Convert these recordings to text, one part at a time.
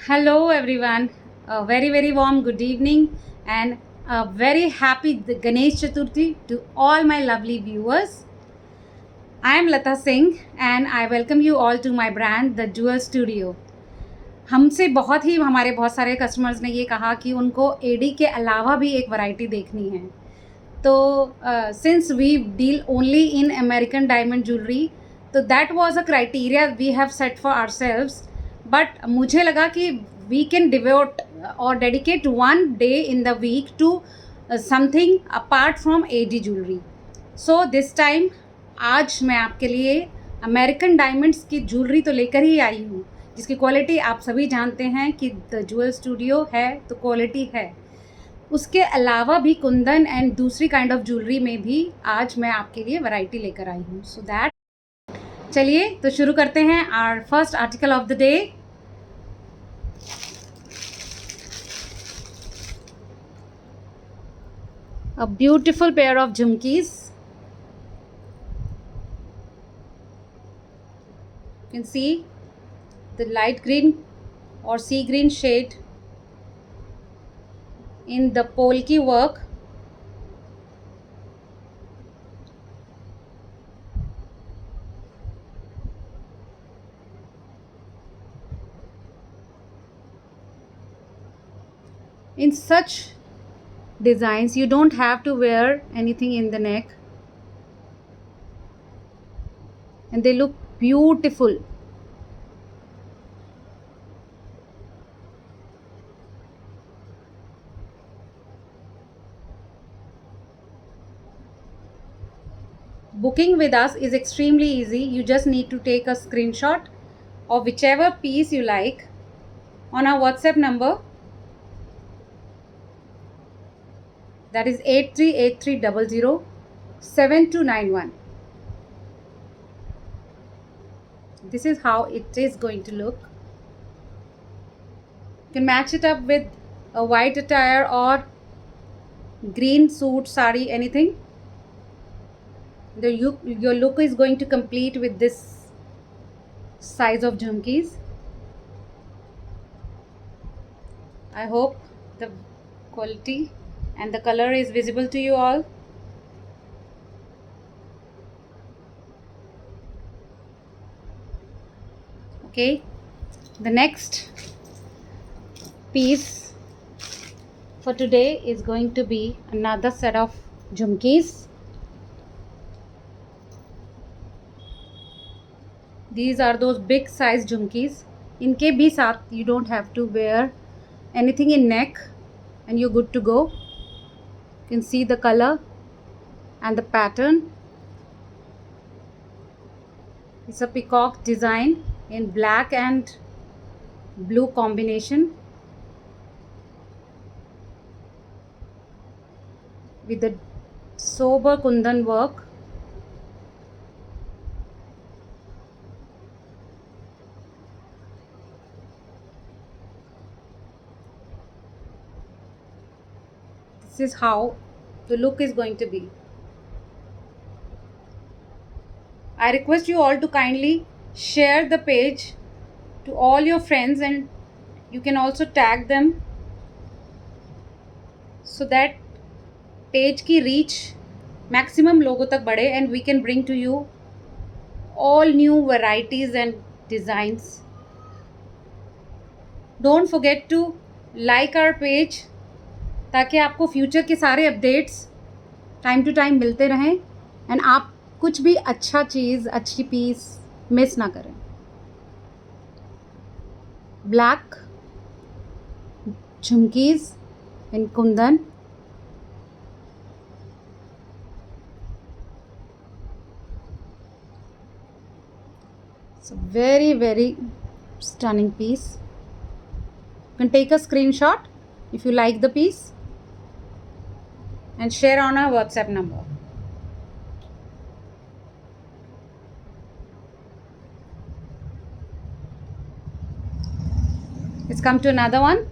Hello, everyone. A very warm good evening and a very happy Ganesh Chaturthi to all my lovely viewers. I am Lata Singh and I welcome you all to my brand, The Jewel Studio. हमसे हमारे बहुत सारे customers ने ये कहा कि उनको AD के अलावा भी एक वैरायटी देखनी है। तो since we deal only in American diamond jewellery, तो that was a criteria we have set for ourselves. But मुझे लगा कि वी कैन डिवोट और dedicate one day in the week to something apart from AD jewellery. So this time आज मैं आपके लिए American diamonds की ज्वेलरी तो लेकर ही आई हूँ, जिसकी क्वालिटी आप सभी जानते हैं कि द ज्वेल स्टूडियो है तो क्वालिटी है। उसके अलावा भी कुंदन एंड दूसरी काइंड ऑफ ज्वेलरी में भी आज मैं आपके लिए वैरायटी लेकर आई हूँ। सो दैट चलिए तो शुरू करते हैं our first article of the day. A beautiful pair of jhumkis. You can see the light green or sea green shade in the polki work. In such designs, you don't have to wear anything in the neck, and they look beautiful. Booking with us is extremely easy. You just need to take a screenshot of whichever piece you like on our WhatsApp number, that is 8383007291. This is how it is going to look. You can match it up with a white attire or green suit, sari, anything. Your look is going to complete with this size of jhumkis. I hope the quality and the color is visible to you all. Okay, the next piece for today is going to be another set of jhumkis. These are those big size jhumkis. इनके भी साथ you don't have to wear anything in neck and you're good to go. You can see the color and the pattern. It's a peacock design in black and blue combination with the sober kundan work. This is how the look is going to be. I request you all to kindly share the page to all your friends, and you can also tag them so that page की reach maximum लोगों तक बढ़े and we can bring to you all new varieties and designs. Don't forget to like our page ताकि आपको future के सारे updates time to time मिलते रहें एंड आप कुछ भी अच्छा चीज़, अच्छी पीस मिस ना करें. Black jhumkis in kundan. It's a very stunning piece. You can take a screenshot if you like the piece and share on our WhatsApp number. Let's come to another one.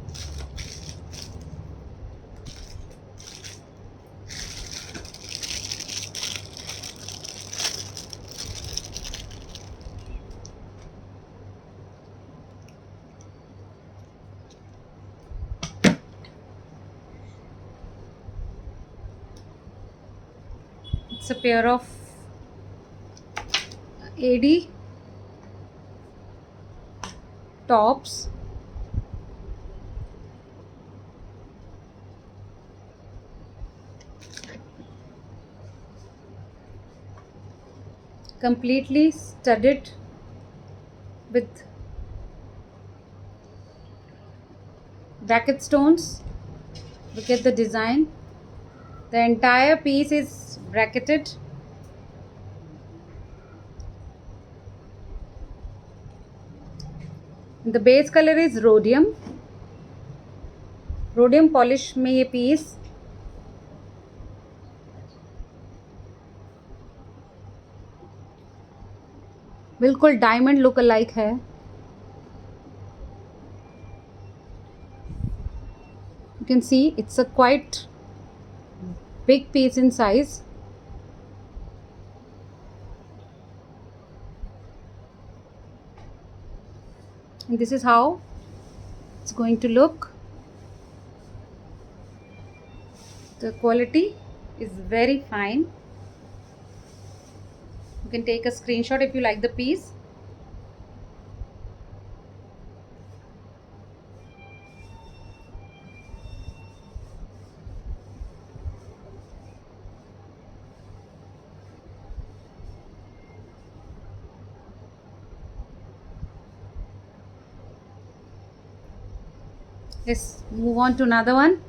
It's a pair of AD tops. Completely studded with bracket stones. Look at the design. The entire piece is bracketed. The base color is rhodium. Rhodium polish में ये piece बिल्कुल diamond look alike है. You can see it's a quite big piece in size. And this is how it's going to look. The quality is very fine. You can take a screenshot if you like the piece. Let's move on to another one.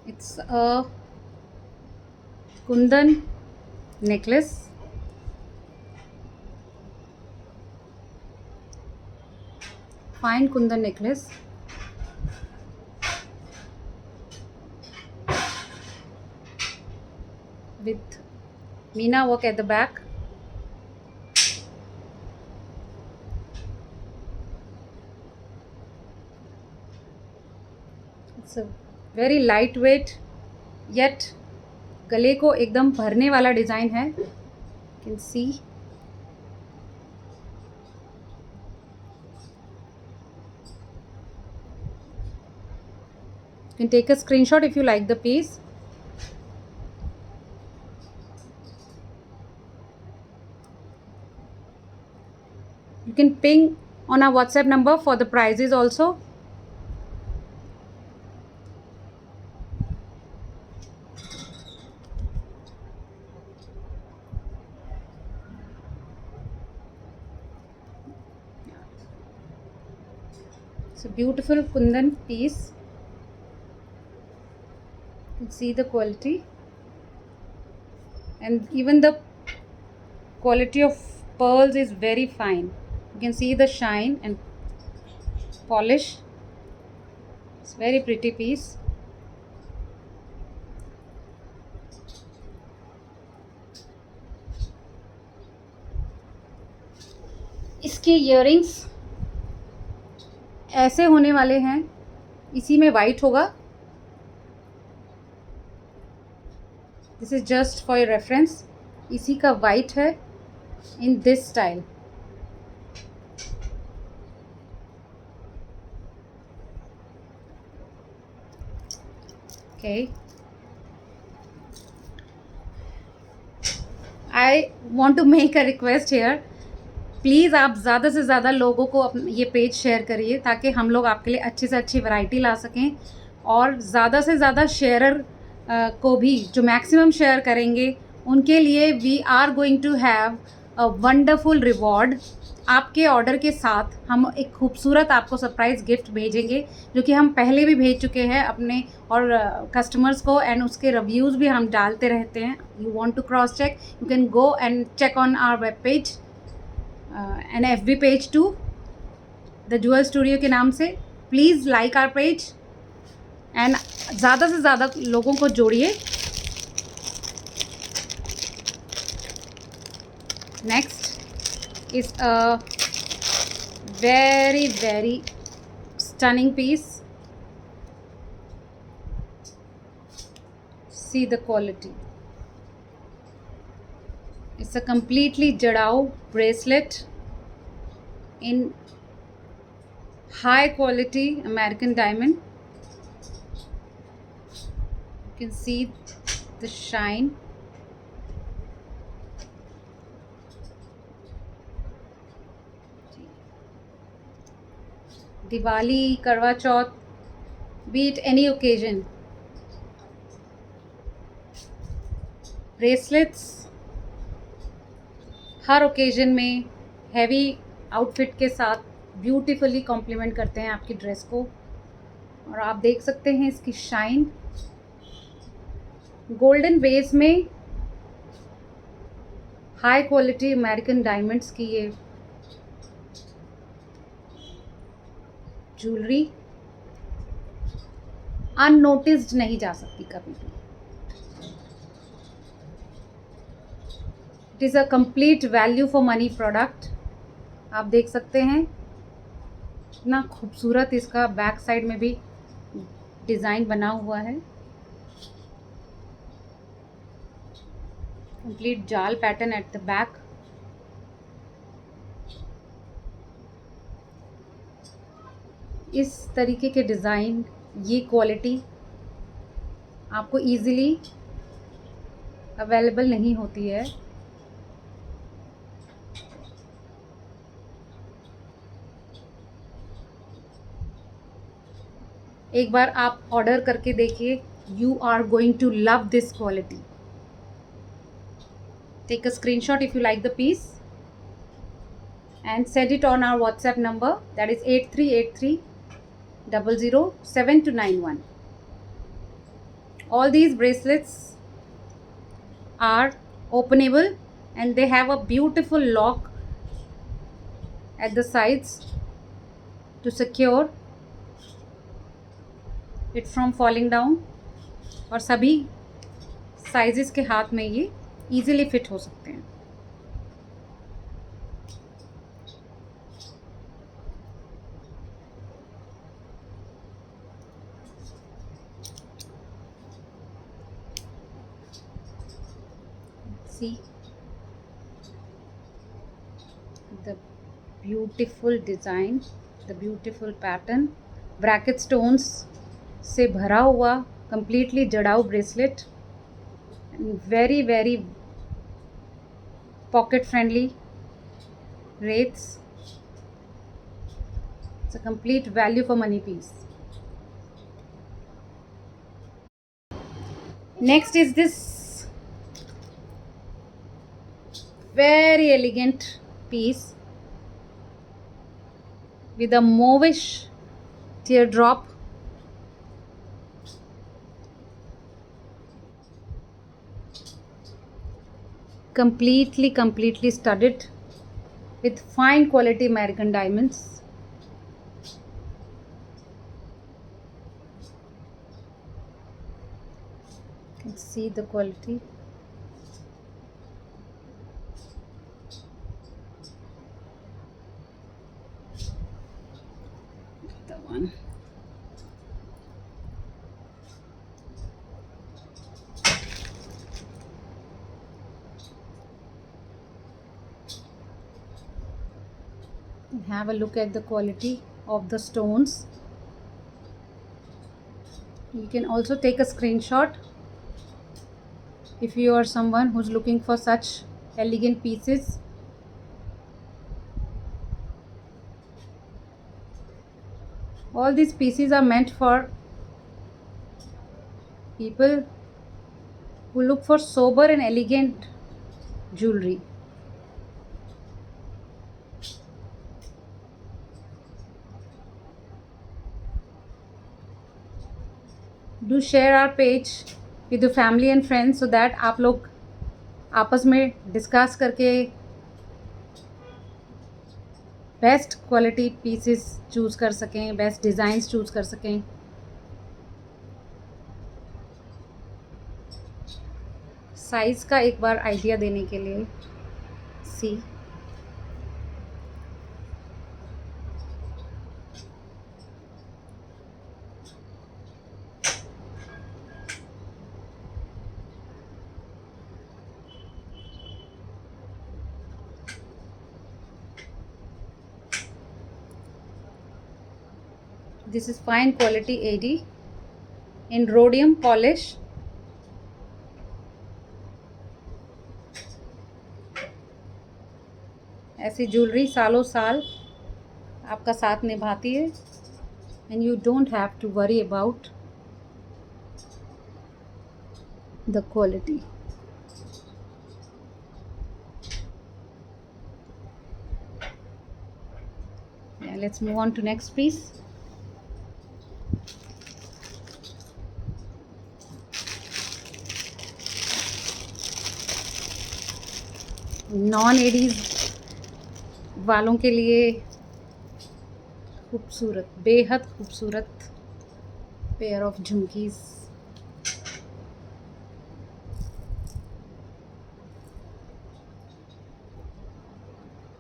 It's a kundan necklace. Fine kundan necklace. With Meena work at the back. It's a very lightweight yet गले को एकदम भरने वाला design है. You can see. You can take a screenshot if you like the piece. You can ping on our WhatsApp number for the prices also. It's a beautiful kundan piece. You can see the quality, and even the quality of pearls is very fine. You can see the shine and polish. It's very pretty piece. इसके earrings ऐसे होने वाले हैं. इसी में white होगा. This is just for your reference. इसी का वाइट है in this style. Okay. I want to make a request here. Please आप ज़्यादा से ज़्यादा लोगों को ये पेज शेयर करिए ताकि हम लोग आपके लिए अच्छी से अच्छी वैरायटी ला सकें. और ज़्यादा से ज़्यादा शेयरर को भी जो मैक्सिमम शेयर करेंगे उनके लिए we are going to have a wonderful reward. आपके ऑर्डर के साथ हम एक खूबसूरत आपको सरप्राइज़ गिफ्ट भेजेंगे जो कि हम पहले भी भेज चुके हैं अपने और कस्टमर्स को. एंड उसके रिव्यूज़ भी हम डालते रहते हैं. You want to cross check, you can go and check on our web page and FB page to the jewel studio के नाम से. Please like our page and ज़्यादा से ज़्यादा लोगों को जोड़िए. Next is a very very stunning piece. See the quality. It's a completely Jadao bracelet in high quality American diamond. You can see the shine. Diwali, Karwa Chauth, be it any occasion, bracelets her occasion में heavy outfit के साथ beautifully complement करते हैं आपकी dress को। और आप देख सकते हैं इसकी शाइन, गोल्डन बेस में हाई क्वालिटी अमेरिकन डायमंड्स की ये ज्वेलरी अननोटिस्ड नहीं जा सकती कभी भी। It is a complete value for money product. आप देख सकते हैं इतना खूबसूरत इसका बैक साइड में भी डिज़ाइन बना हुआ है। कंप्लीट जाल पैटर्न एट द बैक। इस तरीके के डिज़ाइन, ये क्वालिटी आपको इजीली अवेलेबल नहीं होती है। एक बार आप ऑर्डर करके देखिए, you are going to love this quality. Take a screenshot if you like the piece and send it on our WhatsApp number, that is 8383007291. All these bracelets are openable and they have a beautiful lock at the sides to secure it from falling down. और सभी sizes के हाथ में ये easily fit हो सकते हैं। See the beautiful design, the beautiful pattern, bracket stones से भरा हुआ completely जड़ाऊ bracelet, and very pocket friendly rates. It's a complete value for money piece. Next is this very elegant piece with a mauvish teardrop, completely studded with fine quality American diamonds. You can see the quality. The one. Have a look at the quality of the stones. You can also take a screenshot if you are someone who's looking for such elegant pieces. All these pieces are meant for people who look for sober and elegant jewelry. Do share our page with your family and friends so that आप लोग आपस में discuss करके best quality pieces choose कर सकें, best designs choose कर सकें। Size का एक बार आइडिया देने के लिए सी This is fine quality AD in rhodium polish. ऐसी ज्वेलरी सालों साल आपका साथ निभाती है, and you don't have to worry about the quality. Yeah, let's move on to next piece. Non ADs वालों के लिए खूबसूरत, बेहद खूबसूरत pair of jhumkis.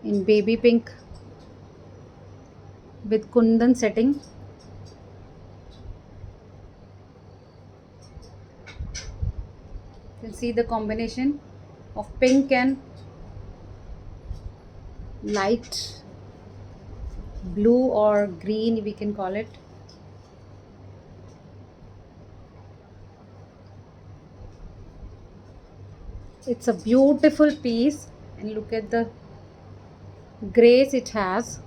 In baby pink with kundan setting. You can see the combination of pink and light blue or green, we can call it. It's a beautiful piece, and look at the grace it has.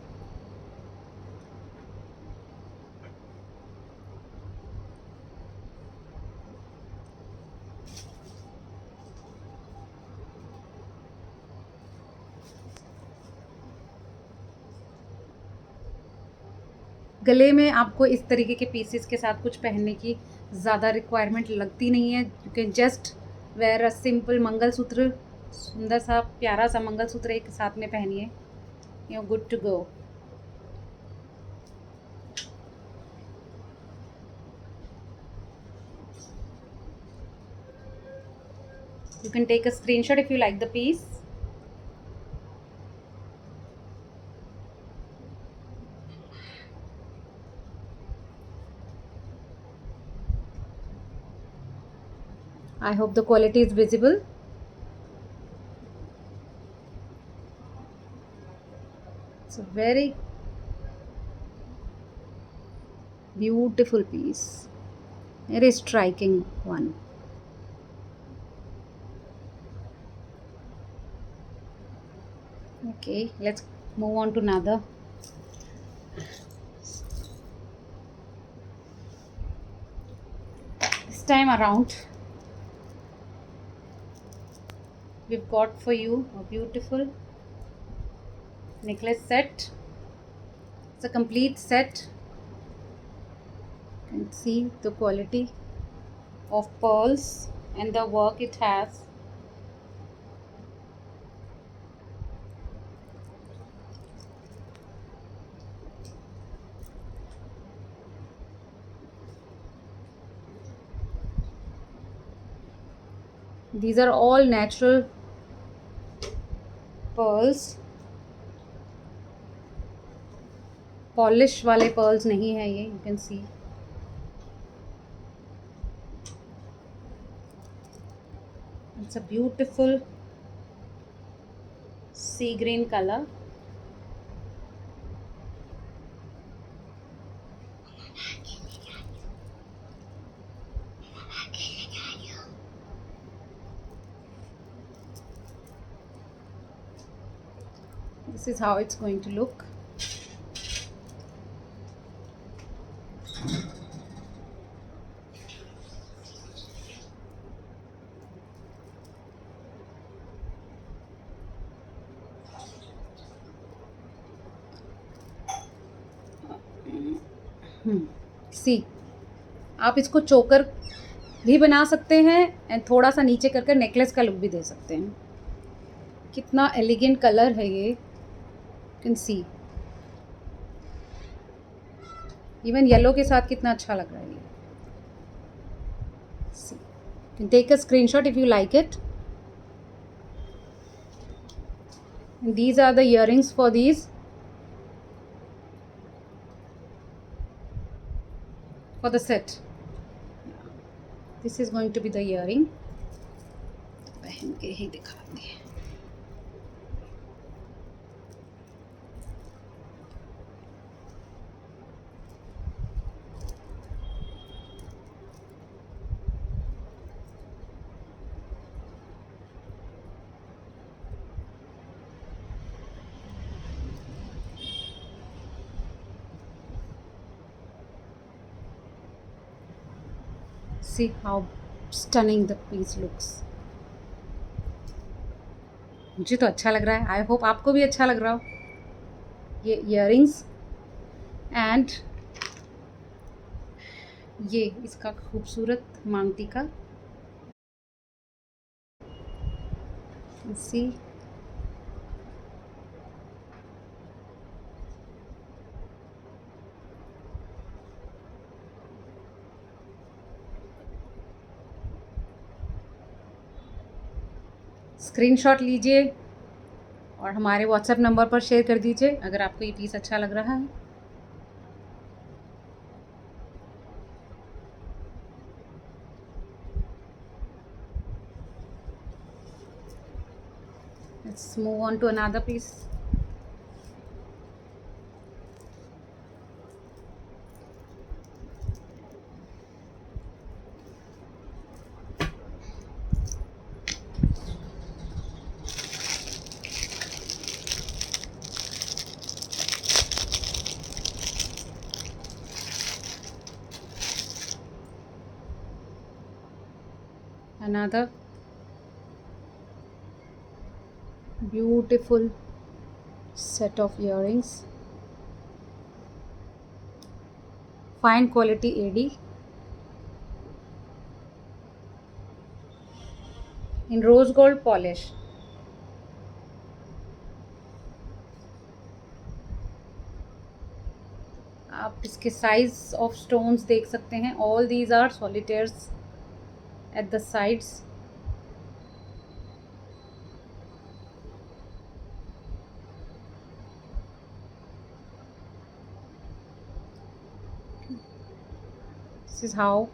गले में आपको इस तरीके के pieces के साथ कुछ पहनने की ज़्यादा रिक्वायरमेंट लगती नहीं है. You can just wear a simple mangalsutra, सुंदर सा प्यारा सा मंगलसूत्र एक साथ में पहनिए, you are good to go. You can take a screenshot if you like the piece. I hope the quality is visible. It's a very beautiful piece, very striking one. Okay, let's move on to another. This time around we've got for you a beautiful necklace set. It's a complete set. You can see the quality of pearls and the work it has. These are all natural pearls. Polish वाले pearls नहीं है ये. You can see. It's a beautiful sea green color. This is how it's going to look. सी, आप इसको चोकर भी बना सकते हैं एंड थोड़ा सा नीचे करके नेकलेस का लुक भी दे सकते हैं. कितना एलिगेंट कलर है ये. You can see even yellow के साथ कितना अच्छा लग रहा है ये. सी, you can take a screenshot if you like it. And these are the earrings for these. For the set. This is going to be the earring. पहन के ही दिखाते हैं. See how stunning the piece looks. मुझे तो अच्छा लग रहा है. आई होप आपको भी अच्छा लग रहा हो. ये इयररिंग्स एंड ये इसका खूबसूरत मांग टीका. सी स्क्रीनशॉट लीजिए और हमारे व्हाट्सएप नंबर पर शेयर कर दीजिए अगर आपको ये पीस अच्छा लग रहा है. Let's move on to another piece. Another beautiful set of earrings, fine quality AD in rose gold polish. आप इसके साइज ऑफ स्टोन्स देख सकते हैं. All these are solitaires at the sides. This is how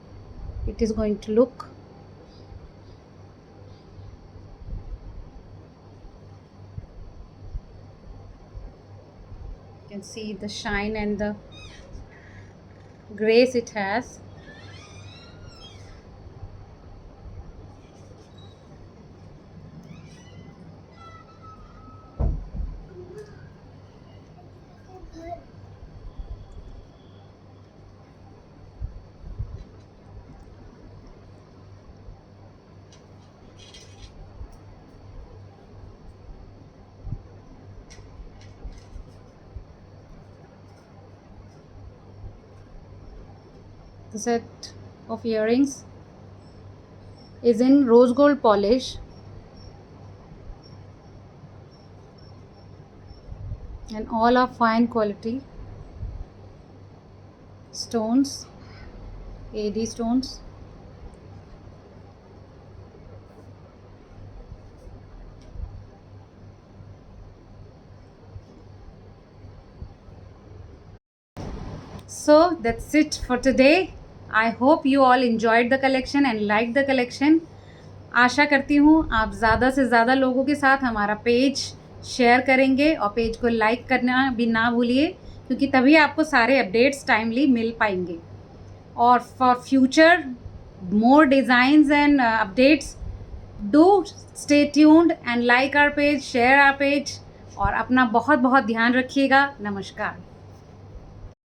it is going to look. You can see the shine and the grace it has. The set of earrings is in rose gold polish and all are fine quality stones, AD stones. So that's it for today. I hope you all enjoyed the collection and liked the collection. आशा करती हूँ आप ज़्यादा से ज़्यादा लोगों के साथ हमारा पेज शेयर करेंगे और पेज को लाइक करना भी ना भूलिए क्योंकि तभी आपको सारे अपडेट्स टाइमली मिल पाएंगे. और for future more designs and updates, do stay tuned and like our page, share our page और अपना बहुत बहुत ध्यान रखिएगा. नमस्कार.